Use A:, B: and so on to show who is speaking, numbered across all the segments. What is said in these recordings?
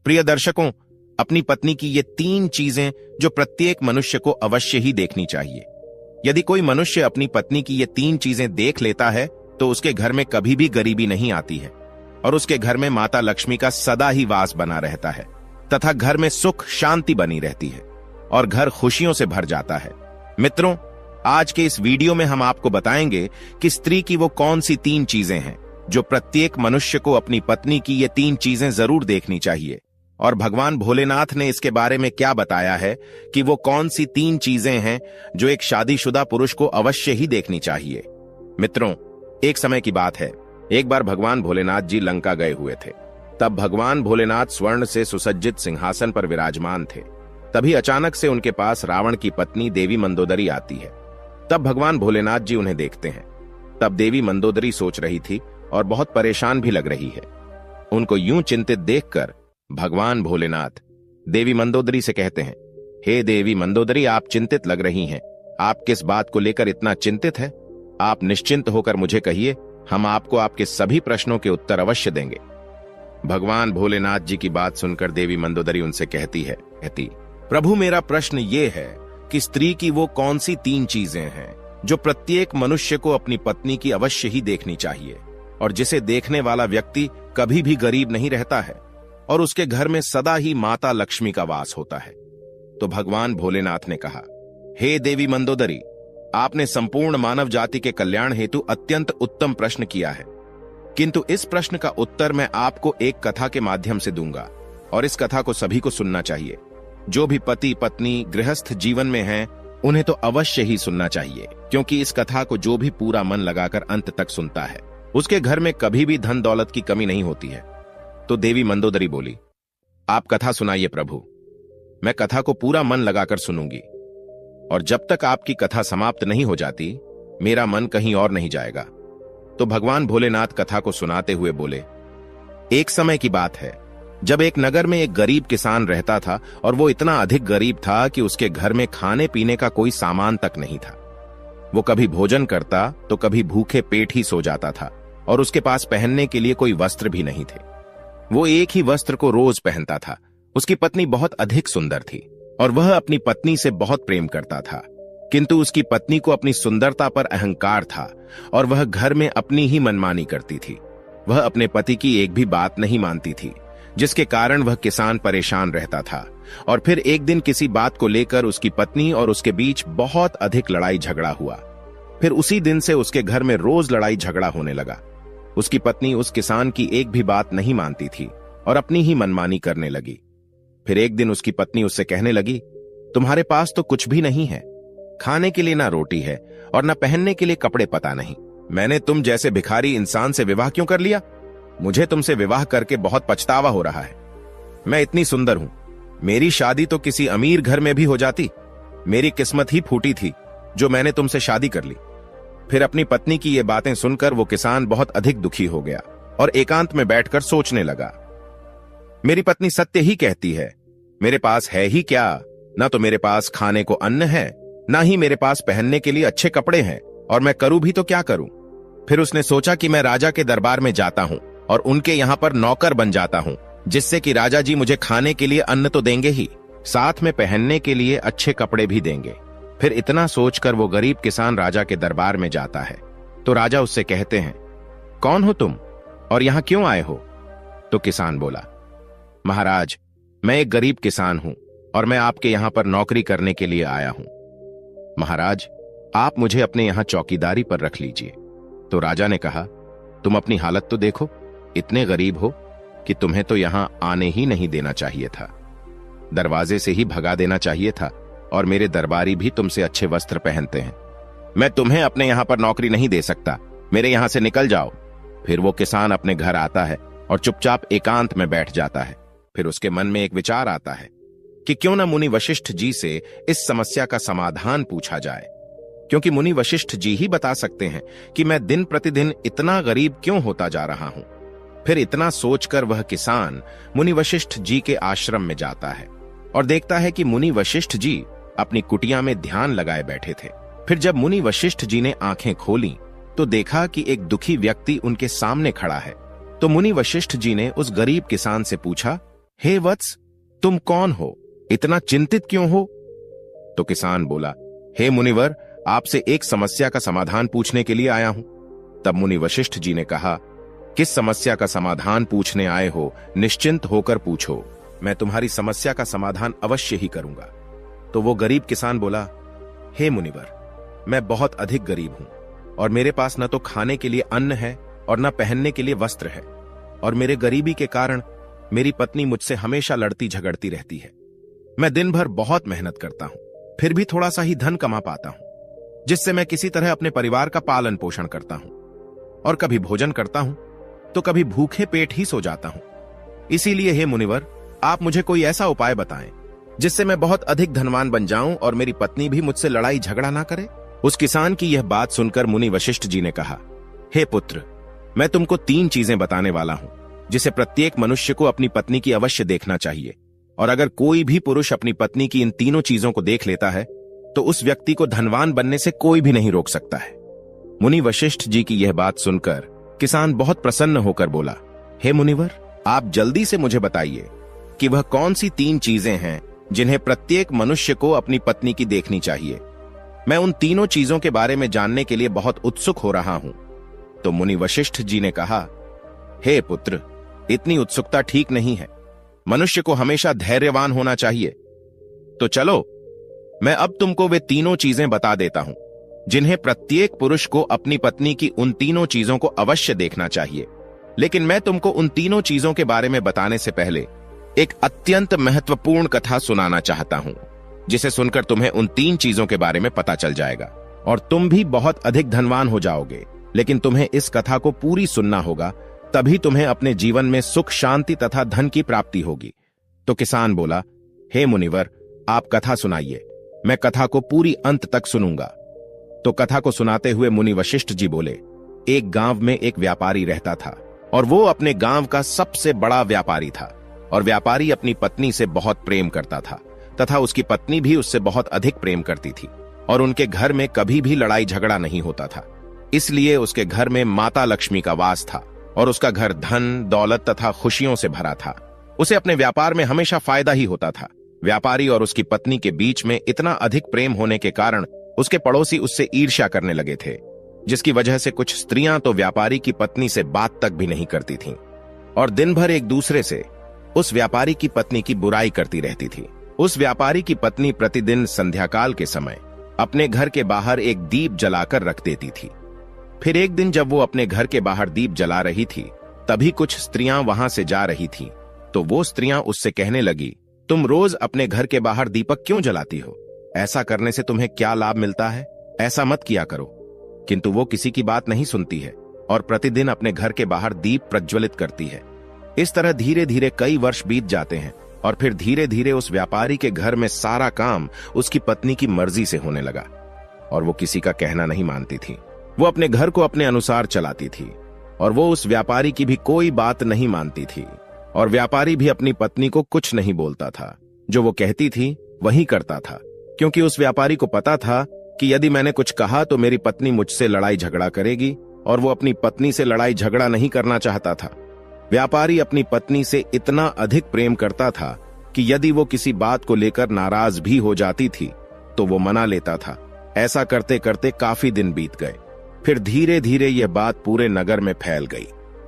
A: प्रिय दर्शकों, अपनी पत्नी की ये 3 चीजें जो प्रत्येक मनुष्य को अवश्य ही देखनी चाहिए। यदि कोई मनुष्य अपनी पत्नी की ये 3 चीजें देख लेता है तो उसके घर में कभी भी गरीबी नहीं आती है और उसके घर में माता लक्ष्मी का सदा ही वास बना रहता है तथा घर में सुख शांति बनी रहती है और घर खुशियों से भर जाता है। मित्रों, आज के इस वीडियो में हम आपको बताएंगे कि स्त्री की वो कौन सी 3 चीजें हैं जो प्रत्येक मनुष्य को अपनी पत्नी की ये 3 चीजें जरूर देखनी चाहिए और भगवान भोलेनाथ ने इसके बारे में क्या बताया है कि वो कौन सी 3 चीजें हैं जो एक शादीशुदा पुरुष को अवश्य ही देखनी चाहिए। मित्रों, एक समय की बात है, एक बार भगवान भोलेनाथ जी लंका गए हुए थे। तब भगवान भोलेनाथ स्वर्ण से सुसज्जित सिंहासन पर विराजमान थे। तभी अचानक से उनके पास रावण की पत्नी देवी मंदोदरी आती है। तब भगवान भोलेनाथ जी उन्हें देखते हैं। तब देवी मंदोदरी सोच रही थी और बहुत परेशान भी लग रही है। उनको यूं चिंतित देखकर भगवान भोलेनाथ देवी मंदोदरी से कहते हैं, हे देवी मंदोदरी, आप चिंतित लग रही हैं। आप किस बात को लेकर इतना चिंतित है? आप निश्चिंत होकर मुझे कहिए, हम आपको आपके सभी प्रश्नों के उत्तर अवश्य देंगे। भगवान भोलेनाथ जी की बात सुनकर देवी मंदोदरी उनसे कहती, प्रभु, मेरा प्रश्न ये है कि स्त्री की वो कौन सी 3 चीजें हैं जो प्रत्येक मनुष्य को अपनी पत्नी की अवश्य ही देखनी चाहिए और जिसे देखने वाला व्यक्ति कभी भी गरीब नहीं रहता है और उसके घर में सदा ही माता लक्ष्मी का वास होता है। तो भगवान भोलेनाथ ने कहा, हे देवी मंदोदरी, आपने संपूर्ण मानव जाति के कल्याण हेतु अत्यंत उत्तम प्रश्न किया है, किंतु इस प्रश्न का उत्तर मैं आपको एक कथा के माध्यम से दूंगा और इस कथा को सभी को सुनना चाहिए। जो भी पति पत्नी गृहस्थ जीवन में हैं, उन्हें तो अवश्य ही सुनना चाहिए, क्योंकि इस कथा को जो भी पूरा मन लगाकर अंत तक सुनता है उसके घर में कभी भी धन दौलत की कमी नहीं होती है। तो देवी मंदोदरी बोली, आप कथा सुनाइए प्रभु, मैं कथा को पूरा मन लगाकर सुनूंगी और जब तक आपकी कथा समाप्त नहीं हो जाती मेरा मन कहीं और नहीं जाएगा। तो भगवान भोलेनाथ कथा को सुनाते हुए बोले, एक समय की बात है जब एक नगर में एक गरीब किसान रहता था और वो इतना अधिक गरीब था कि उसके घर में खाने पीने का कोई सामान तक नहीं था। वो कभी भोजन करता तो कभी भूखे पेट ही सो जाता था और उसके पास पहनने के लिए कोई वस्त्र भी नहीं थे। वो एक ही वस्त्र को रोज पहनता था। उसकी पत्नी बहुत अधिक सुंदर थी और वह अपनी पत्नी से बहुत प्रेम करता था, किंतु उसकी पत्नी को अपनी सुंदरता पर अहंकार था और वह घर में अपनी ही मनमानी करती थी। वह अपने पति की एक भी बात नहीं मानती थी, जिसके कारण वह किसान परेशान रहता था। और फिर एक दिन किसी बात को लेकर उसकी पत्नी और उसके बीच बहुत अधिक लड़ाई झगड़ा हुआ। फिर उसी दिन से उसके घर में रोज लड़ाई झगड़ा होने लगा। उसकी पत्नी उस किसान की एक भी बात नहीं मानती थी और अपनी ही मनमानी करने लगी। फिर एक दिन उसकी पत्नी उससे कहने लगी, तुम्हारे पास तो कुछ भी नहीं है, खाने के लिए ना रोटी है और ना पहनने के लिए कपड़े, पता नहीं मैंने तुम जैसे भिखारी इंसान से विवाह क्यों कर लिया। मुझे तुमसे विवाह करके बहुत पछतावा हो रहा है। मैं इतनी सुंदर हूं, मेरी शादी तो किसी अमीर घर में भी हो जाती। मेरी किस्मत ही फूटी थी जो मैंने तुमसे शादी कर ली। फिर अपनी पत्नी की ये बातें सुनकर वो किसान बहुत अधिक दुखी हो गया और एकांत में बैठकर सोचने लगा, मेरी पत्नी सत्य ही कहती है, मेरे पास है ही क्या, ना तो मेरे पास खाने को अन्न है, ना ही मेरे पास पहनने के लिए अच्छे कपड़े हैं, और मैं करूं भी तो क्या करूं। फिर उसने सोचा कि मैं राजा के दरबार में जाता हूं और उनके यहां पर नौकर बन जाता हूं, जिससे कि राजा जी मुझे खाने के लिए अन्न तो देंगे ही, साथ में पहनने के लिए अच्छे कपड़े भी देंगे। फिर इतना सोचकर वो गरीब किसान राजा के दरबार में जाता है। तो राजा उससे कहते हैं, कौन हो तुम और यहां क्यों आए हो? तो किसान बोला, महाराज, मैं एक गरीब किसान हूं और मैं आपके यहां पर नौकरी करने के लिए आया हूं। महाराज, आप मुझे अपने यहां चौकीदारी पर रख लीजिए। तो राजा ने कहा, तुम अपनी हालत तो देखो, इतने गरीब हो कि तुम्हें तो यहां आने ही नहीं देना चाहिए था, दरवाजे से ही भगा देना चाहिए था, और मेरे दरबारी भी तुमसे अच्छे वस्त्र पहनते हैं। मैं तुम्हें अपने यहां पर नौकरी नहीं दे सकता, मेरे यहां से निकल जाओ। फिर वो किसान अपने घर आता है और चुपचाप एकांत में बैठ जाता है। फिर उसके मन में एक विचार आता है कि क्यों न मुनि वशिष्ठ जी से इस समस्या का समाधान पूछा जाए, क्योंकि मुनि वशिष्ठ जी ही बता सकते हैं कि मैं दिन प्रतिदिन इतना गरीब क्यों होता जा रहा हूं। फिर इतना सोचकर वह किसान मुनि वशिष्ठ जी के आश्रम में जाता है और देखता है कि मुनि वशिष्ठ जी अपनी कुटिया में ध्यान लगाए बैठे थे। फिर जब मुनि वशिष्ठ जी ने आंखें खोली तो देखा कि एक दुखी व्यक्ति उनके सामने खड़ा है। तो मुनि वशिष्ठ जी ने उस गरीब किसान से पूछा हे वत्स, तुम कौन हो? इतना चिंतित क्यों हो? तो किसान बोला, हे मुनिवर, आपसे एक समस्या का समाधान पूछने के लिए आया हूं। तब मुनि वशिष्ठ जी ने कहा, किस समस्या का समाधान पूछने आए हो? निश्चिंत होकर पूछो, मैं तुम्हारी समस्या का समाधान अवश्य ही करूंगा। तो वो गरीब किसान बोला, हे मुनिवर, मैं बहुत अधिक गरीब हूं और मेरे पास न तो खाने के लिए अन्न है और न पहनने के लिए वस्त्र है, और मेरे गरीबी के कारण मेरी पत्नी मुझसे हमेशा लड़ती झगड़ती रहती है। मैं दिन भर बहुत मेहनत करता हूं, फिर भी थोड़ा सा ही धन कमा पाता हूं, जिससे मैं किसी तरह अपने परिवार का पालन पोषण करता हूं, और कभी भोजन करता हूं तो कभी भूखे पेट ही सो जाता हूं। इसीलिए हे मुनिवर, आप मुझे कोई ऐसा उपाय बताएं जिससे मैं बहुत अधिक धनवान बन जाऊं और मेरी पत्नी भी मुझसे लड़ाई झगड़ा ना करे। उस किसान की यह बात सुनकर मुनि वशिष्ठ जी ने कहा, हे पुत्र, मैं तुमको 3 चीजें बताने वाला हूं जिसे प्रत्येक मनुष्य को अपनी पत्नी की अवश्य देखना चाहिए, और अगर कोई भी पुरुष अपनी पत्नी की इन तीनों चीजों को देख लेता है तो उस व्यक्ति को धनवान बनने से कोई भी नहीं रोक सकता है। मुनि वशिष्ठ जी की यह बात सुनकर किसान बहुत प्रसन्न होकर बोला, हे मुनिवर, आप जल्दी से मुझे बताइए कि वह कौन सी 3 चीजें हैं जिन्हें प्रत्येक मनुष्य को अपनी पत्नी की देखनी चाहिए। मैं उन तीनों चीजों के बारे में जानने के लिए बहुत उत्सुक हो रहा हूं। तो मुनि वशिष्ठ जी ने कहा, हे पुत्र, इतनी उत्सुकता ठीक नहीं है। मनुष्य को हमेशा धैर्यवान होना चाहिए। तो चलो, मैं अब तुमको वे तीनों चीजें बता देता हूं जिन्हें प्रत्येक पुरुष को अपनी पत्नी की उन तीनों चीजों को अवश्य देखना चाहिए। लेकिन मैं तुमको उन तीनों चीजों के बारे में बताने से पहले एक अत्यंत महत्वपूर्ण कथा सुनाना चाहता हूं, जिसे सुनकर तुम्हें उन 3 चीजों के बारे में पता चल जाएगा और तुम भी बहुत अधिक धनवान हो जाओगे। लेकिन तुम्हें इस कथा को पूरी सुनना होगा, तभी तुम्हें अपने जीवन में सुख, शांति तथा धन की प्राप्ति होगी। तो किसान बोला, हे मुनिवर, आप कथा सुनाइए, मैं कथा को पूरी अंत तक सुनूंगा। तो कथा को सुनाते हुए मुनि वशिष्ठ जी बोले, एक गांव में एक व्यापारी रहता था और वो अपने गांव का सबसे बड़ा व्यापारी था, और व्यापारी अपनी पत्नी से बहुत प्रेम करता था तथा उसकी पत्नी भी उससे बहुत अधिक प्रेम करती थी, और उनके घर में कभी भी लड़ाई झगड़ा नहीं होता था। इसलिए उसके घर में माता लक्ष्मी का वास था और उसका घर धन, दौलत तथा खुशियों से भरा था। उसे अपने व्यापार में हमेशा फायदा ही होता था। व्यापारी और उसकी पत्नी के बीच में इतना अधिक प्रेम होने के कारण उसके पड़ोसी उससे ईर्ष्या करने लगे थे, जिसकी वजह से कुछ स्त्रियां तो व्यापारी की पत्नी से बात तक भी नहीं करती थीं और दिन भर एक दूसरे से उस व्यापारी की पत्नी की बुराई करती रहती थी। उस व्यापारी की पत्नी प्रतिदिन संध्याकाल के समय अपने घर के बाहर एक दीप जलाकर रख देती थी। फिर एक दिन जब वो अपने घर के बाहर दीप जला रही थी, तभी कुछ स्त्रियां वहां से जा रही थीं। तो वो स्त्रियां उससे कहने लगी, तुम रोज अपने घर के बाहर दीपक क्यों जलाती हो? ऐसा करने से तुम्हें क्या लाभ मिलता है? ऐसा मत किया करो। किंतु वो किसी की बात नहीं सुनती है और प्रतिदिन अपने घर के बाहर दीप प्रज्वलित करती है। इस तरह धीरे धीरे कई वर्ष बीत जाते हैं और फिर धीरे धीरे उस व्यापारी के घर में सारा काम उसकी पत्नी की मर्जी से होने लगा और वो किसी का कहना नहीं मानती थी। वो अपने घर को अपने अनुसार चलाती थी और वो उस व्यापारी की भी कोई बात नहीं मानती थी, और व्यापारी भी अपनी पत्नी को कुछ नहीं बोलता था। जो वो कहती थी वही करता था, क्योंकि उस व्यापारी को पता था कि यदि मैंने कुछ कहा तो मेरी पत्नी मुझसे लड़ाई झगड़ा करेगी, और वो अपनी पत्नी से लड़ाई झगड़ा नहीं करना चाहता था। व्यापारी अपनी पत्नी से इतना अधिक प्रेम करता था कि यदि वो किसी बात को लेकर नाराज भी हो जाती थी तो वो मना लेता था। ऐसा करते करते काफी दिन बीत गए। फिर धीरे धीरे यह बात पूरे नगर में फैल गई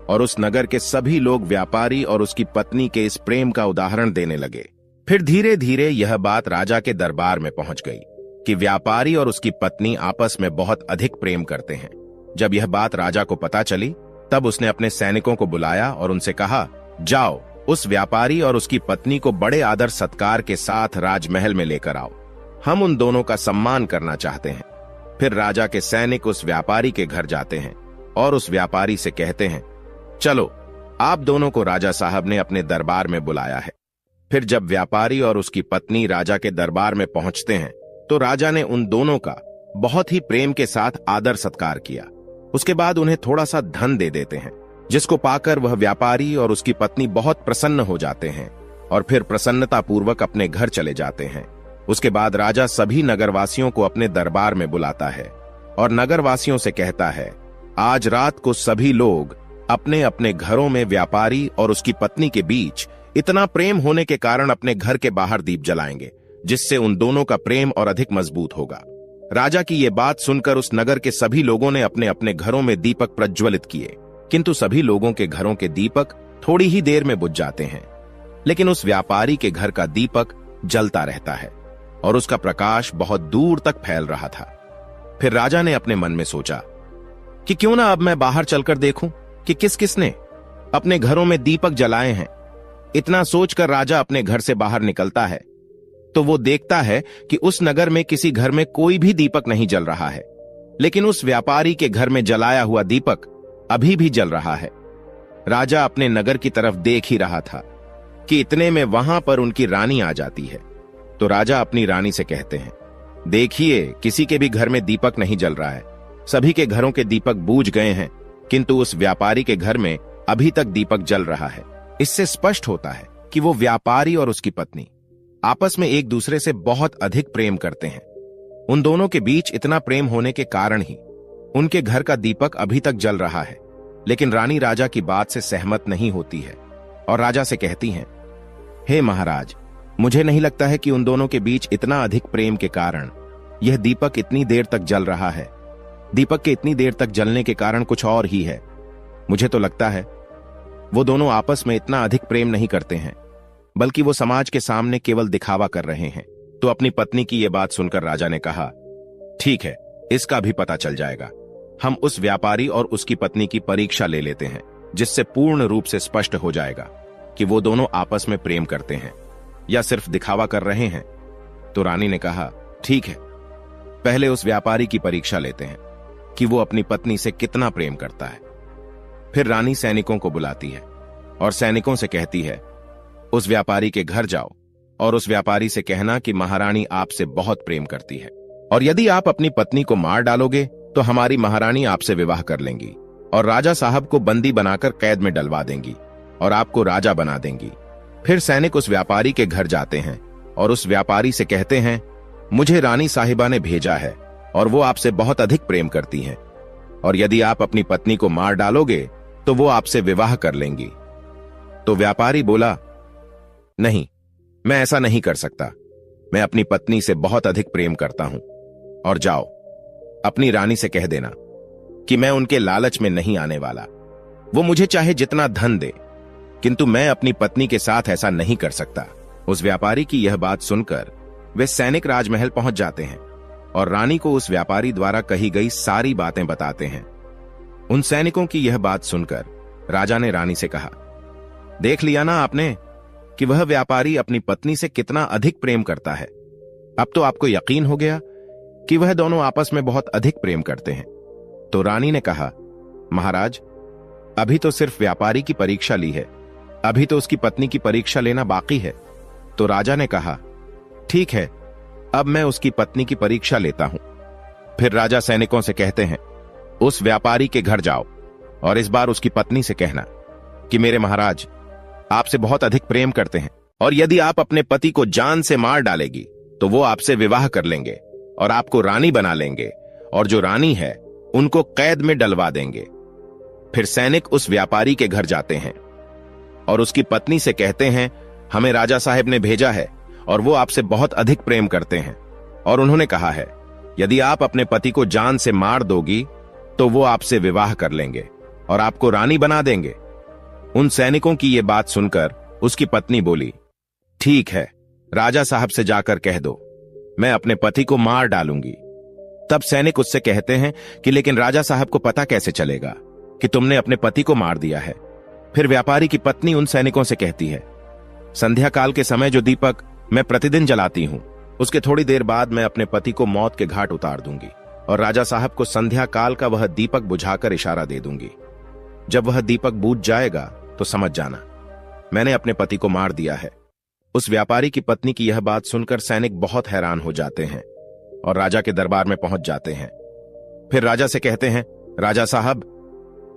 A: और उस नगर के सभी लोग व्यापारी और उसकी पत्नी के इस प्रेम का उदाहरण देने लगे। फिर धीरे धीरे यह बात राजा के दरबार में पहुंच गई कि व्यापारी और उसकी पत्नी आपस में बहुत अधिक प्रेम करते हैं। जब यह बात राजा को पता चली, तब उसने अपने सैनिकों को बुलाया और उनसे कहा, जाओ उस व्यापारी और उसकी पत्नी को बड़े आदर सत्कार के साथ राजमहल में लेकर आओ। हम उन दोनों का सम्मान करना चाहते हैं। फिर राजा के सैनिक उस व्यापारी के घर जाते हैं और उस व्यापारी से कहते हैं, चलो, आप दोनों को राजा साहब ने अपने दरबार में बुलाया है। फिर जब व्यापारी और उसकी पत्नी राजा के दरबार में पहुंचते हैं तो राजा ने उन दोनों का बहुत ही प्रेम के साथ आदर सत्कार किया। उसके बाद उन्हें थोड़ा सा धन दे देते हैं, जिसको पाकर वह व्यापारी और उसकी पत्नी बहुत प्रसन्न हो जाते हैं और फिर प्रसन्नता पूर्वक अपने घर चले जाते हैं। उसके बाद राजा सभी नगरवासियों को अपने दरबार में बुलाता है और नगरवासियों से कहता है, आज रात को सभी लोग अपने अपने घरों में व्यापारी और उसकी पत्नी के बीच इतना प्रेम होने के कारण अपने घर के बाहर दीप जलाएंगे, जिससे उन दोनों का प्रेम और अधिक मजबूत होगा। राजा की यह बात सुनकर उस नगर के सभी लोगों ने अपने अपने घरों में दीपक प्रज्वलित किए, किंतु सभी लोगों के घरों के दीपक थोड़ी ही देर में बुझ जाते हैं, लेकिन उस व्यापारी के घर का दीपक जलता रहता है और उसका प्रकाश बहुत दूर तक फैल रहा था। फिर राजा ने अपने मन में सोचा कि क्यों ना अब मैं बाहर चलकर देखूं कि किस किसने अपने घरों में दीपक जलाए हैं। इतना सोचकर राजा अपने घर से बाहर निकलता है तो वो देखता है कि उस नगर में किसी घर में कोई भी दीपक नहीं जल रहा है, लेकिन उस व्यापारी के घर में जलाया हुआ दीपक अभी भी जल रहा है। राजा अपने नगर की तरफ देख ही रहा था कि इतने में वहां पर उनकी रानी आ जाती है। तो राजा अपनी रानी से कहते हैं, देखिए, किसी के भी घर में दीपक नहीं जल रहा है, सभी के घरों के दीपक बूझ गए हैं, किंतु उस व्यापारी के घर में अभी तक दीपक जल रहा है। इससे स्पष्ट होता है कि वो व्यापारी और उसकी पत्नी आपस में एक दूसरे से बहुत अधिक प्रेम करते हैं। उन दोनों के बीच इतना प्रेम होने के कारण ही उनके घर का दीपक अभी तक जल रहा है। लेकिन रानी राजा की बात से सहमत नहीं होती है और राजा से कहती हैं, हे महाराज, मुझे नहीं लगता है कि उन दोनों के बीच इतना अधिक प्रेम के कारण यह दीपक इतनी देर तक जल रहा है। दीपक के इतनी देर तक जलने के कारण कुछ और ही है। मुझे तो लगता है वो दोनों आपस में इतना अधिक प्रेम नहीं करते हैं, बल्कि वो समाज के सामने केवल दिखावा कर रहे हैं। तो अपनी पत्नी की यह बात सुनकर राजा ने कहा, ठीक है, इसका भी पता चल जाएगा। हम उस व्यापारी और उसकी पत्नी की परीक्षा ले लेते हैं, जिससे पूर्ण रूप से स्पष्ट हो जाएगा कि वो दोनों आपस में प्रेम करते हैं या सिर्फ दिखावा कर रहे हैं। तो रानी ने कहा, ठीक है, पहले उस व्यापारी की परीक्षा लेते हैं कि वो अपनी पत्नी से कितना प्रेम करता है। फिर रानी सैनिकों को बुलाती है और सैनिकों से कहती है, उस व्यापारी के घर जाओ और उस व्यापारी से कहना कि महारानी आपसे बहुत प्रेम करती है, और यदि आप अपनी पत्नी को मार डालोगे तो हमारी महारानी आपसे विवाह कर लेंगी और राजा साहब को बंदी बनाकर कैद में डलवा देंगी और आपको राजा बना देंगी। फिर सैनिक उस व्यापारी के घर जाते हैं और उस व्यापारी से कहते हैं, मुझे रानी साहिबा ने भेजा है और वो आपसे बहुत अधिक प्रेम करती हैं, और यदि आप अपनी पत्नी को मार डालोगे तो वो आपसे विवाह कर लेंगी। तो व्यापारी बोला, नहीं, मैं ऐसा नहीं कर सकता। मैं अपनी पत्नी से बहुत अधिक प्रेम करता हूं, और जाओ अपनी रानी से कह देना कि मैं उनके लालच में नहीं आने वाला। वो मुझे चाहे जितना धन दे, किंतु मैं अपनी पत्नी के साथ ऐसा नहीं कर सकता। उस व्यापारी की यह बात सुनकर वे सैनिक राजमहल पहुंच जाते हैं और रानी को उस व्यापारी द्वारा कही गई सारी बातें बताते हैं। उन सैनिकों की यह बात सुनकर राजा ने रानी से कहा, देख लिया ना आपने कि वह व्यापारी अपनी पत्नी से कितना अधिक प्रेम करता है। अब तो आपको यकीन हो गया कि वह दोनों आपस में बहुत अधिक प्रेम करते हैं। तो रानी ने कहा, महाराज, अभी तो सिर्फ व्यापारी की परीक्षा ली है, अभी तो उसकी पत्नी की परीक्षा लेना बाकी है। तो राजा ने कहा, ठीक है, अब मैं उसकी पत्नी की परीक्षा लेता हूं। फिर राजा सैनिकों से कहते हैं, उस व्यापारी के घर जाओ और इस बार उसकी पत्नी से कहना कि मेरे महाराज आपसे बहुत अधिक प्रेम करते हैं, और यदि आप अपने पति को जान से मार डालेगी तो वो आपसे विवाह कर लेंगे और आपको रानी बना लेंगे, और जो रानी है उनको कैद में डलवा देंगे। फिर सैनिक उस व्यापारी के घर जाते हैं और उसकी पत्नी से कहते हैं, हमें राजा साहब ने भेजा है और वो आपसे बहुत अधिक प्रेम करते हैं, और उन्होंने कहा है यदि आप अपने पति को जान से मार दोगी तो वो आपसे विवाह कर लेंगे और आपको रानी बना देंगे। उन सैनिकों की ये बात सुनकर उसकी पत्नी बोली, ठीक है, राजा साहब से जाकर कह दो मैं अपने पति को मार डालूंगी। तब सैनिक उससे कहते हैं कि लेकिन राजा साहब को पता कैसे चलेगा कि तुमने अपने पति को मार दिया है। फिर व्यापारी की पत्नी उन सैनिकों से कहती है, संध्या काल के समय जो दीपक मैं प्रतिदिन जलाती हूं, उसके थोड़ी देर बाद मैं अपने पति को मौत के घाट उतार दूंगी और राजा साहब को संध्या काल का वह दीपक बुझाकर इशारा दे दूंगी। जब वह दीपक बूझ जाएगा तो समझ जाना मैंने अपने पति को मार दिया है। उस व्यापारी की पत्नी की यह बात सुनकर सैनिक बहुत हैरान हो जाते हैं और राजा के दरबार में पहुंच जाते हैं। फिर राजा से कहते हैं, राजा साहब,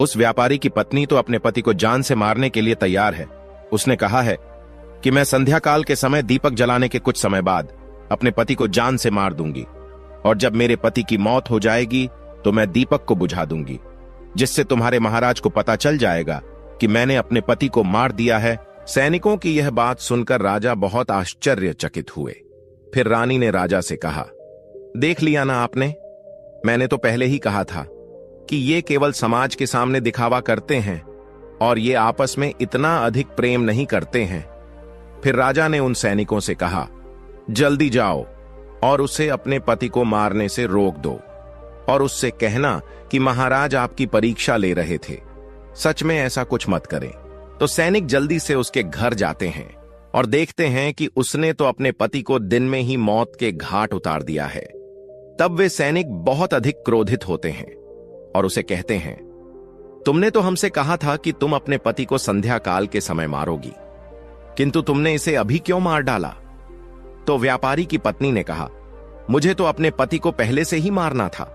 A: उस व्यापारी की पत्नी तो अपने पति को जान से मारने के लिए तैयार है। उसने कहा है कि मैं संध्या काल के समय दीपक जलाने के कुछ समय बाद अपने पति को जान से मार दूंगी, और जब मेरे पति की मौत हो जाएगी तो मैं दीपक को बुझा दूंगी, जिससे तुम्हारे महाराज को पता चल जाएगा कि मैंने अपने पति को मार दिया है सैनिकों की यह बात सुनकर राजा बहुत आश्चर्यचकित हुए। फिर रानी ने राजा से कहा, देख लिया ना आपने, मैंने तो पहले ही कहा था कि ये केवल समाज के सामने दिखावा करते हैं और ये आपस में इतना अधिक प्रेम नहीं करते हैं। फिर राजा ने उन सैनिकों से कहा, जल्दी जाओ और उसे अपने पति को मारने से रोक दो और उससे कहना कि महाराज आपकी परीक्षा ले रहे थे, सच में ऐसा कुछ मत करें। तो सैनिक जल्दी से उसके घर जाते हैं और देखते हैं कि उसने तो अपने पति को दिन में ही मौत के घाट उतार दिया है। तब वे सैनिक बहुत अधिक क्रोधित होते हैं और उसे कहते हैं, तुमने तो हमसे कहा था कि तुम अपने पति को संध्या काल के समय मारोगी, किंतु तुमने इसे अभी क्यों मार डाला? तो व्यापारी की पत्नी ने कहा, मुझे तो अपने पति को पहले से ही मारना था,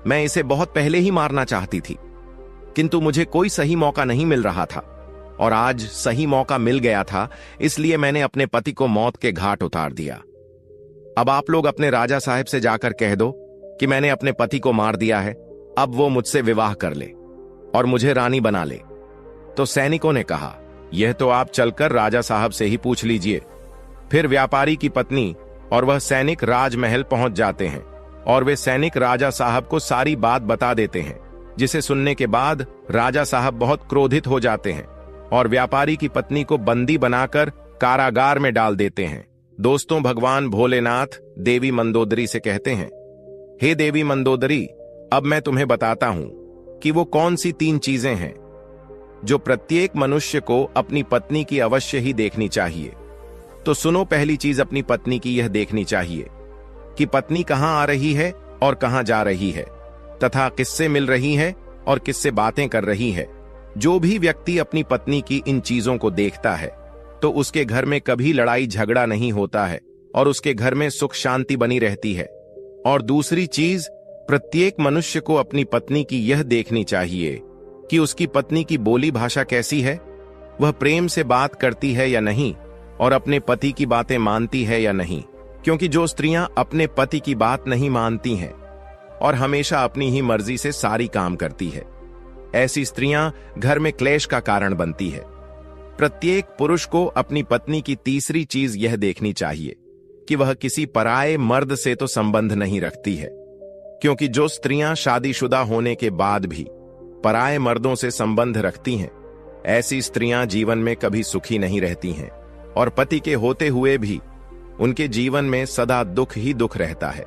A: मैं इसे बहुत पहले ही मारना चाहती थी, किंतु मुझे कोई सही मौका नहीं मिल रहा था और आज सही मौका मिल गया था, इसलिए मैंने अपने पति को मौत के घाट उतार दिया। अब आप लोग अपने राजा साहब से जाकर कह दो कि मैंने अपने पति को मार दिया है, अब वो मुझसे विवाह कर ले और मुझे रानी बना ले। तो सैनिकों ने कहा, यह तो आप चलकर राजा साहब से ही पूछ लीजिए। फिर व्यापारी की पत्नी और वह सैनिक राजमहल पहुंच जाते हैं और वे सैनिक राजा साहब को सारी बात बता देते हैं, जिसे सुनने के बाद राजा साहब बहुत क्रोधित हो जाते हैं और व्यापारी की पत्नी को बंदी बनाकर कारागार में डाल देते हैं। दोस्तों, भगवान भोलेनाथ देवी मंदोदरी से कहते हैं, हे देवी मंदोदरी, अब मैं तुम्हें बताता हूं कि वो कौन सी 3 चीजें हैं जो प्रत्येक मनुष्य को अपनी पत्नी की अवश्य ही देखनी चाहिए। तो सुनो, पहली चीज अपनी पत्नी की यह देखनी चाहिए कि पत्नी कहां आ रही है और कहां जा रही है, तथा किससे मिल रही है और किससे बातें कर रही है। जो भी व्यक्ति अपनी पत्नी की इन चीजों को देखता है तो उसके घर में कभी लड़ाई झगड़ा नहीं होता है और उसके घर में सुख शांति बनी रहती है। और दूसरी चीज, प्रत्येक मनुष्य को अपनी पत्नी की यह देखनी चाहिए कि उसकी पत्नी की बोली भाषा कैसी है, वह प्रेम से बात करती है या नहीं और अपने पति की बातें मानती है या नहीं। क्योंकि जो स्त्रियां अपने पति की बात नहीं मानती हैं और हमेशा अपनी ही मर्जी से सारी काम करती है, ऐसी स्त्रियां घर में क्लेश का कारण बनती है। प्रत्येक पुरुष को अपनी पत्नी की तीसरी चीज यह देखनी चाहिए कि वह किसी पराये मर्द से तो संबंध नहीं रखती है। क्योंकि जो स्त्रियां शादीशुदा होने के बाद भी पराये मर्दों से संबंध रखती हैं, ऐसी स्त्रियां जीवन में कभी सुखी नहीं रहती हैं और पति के होते हुए भी उनके जीवन में सदा दुख ही दुख रहता है।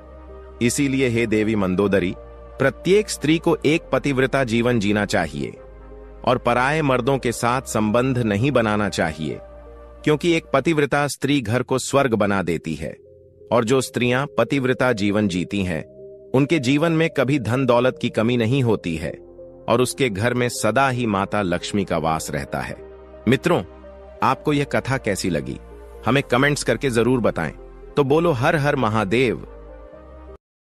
A: इसीलिए हे देवी मंदोदरी, प्रत्येक स्त्री को एक पतिव्रता जीवन जीना चाहिए और पराये मर्दों के साथ संबंध नहीं बनाना चाहिए। क्योंकि एक पतिव्रता स्त्री घर को स्वर्ग बना देती है और जो स्त्रियां पतिव्रता जीवन जीती हैं, उनके जीवन में कभी धन दौलत की कमी नहीं होती है और उसके घर में सदा ही माता लक्ष्मी का वास रहता है। मित्रों, आपको यह कथा कैसी लगी हमें कमेंट्स करके जरूर बताएं। तो बोलो हर हर महादेव।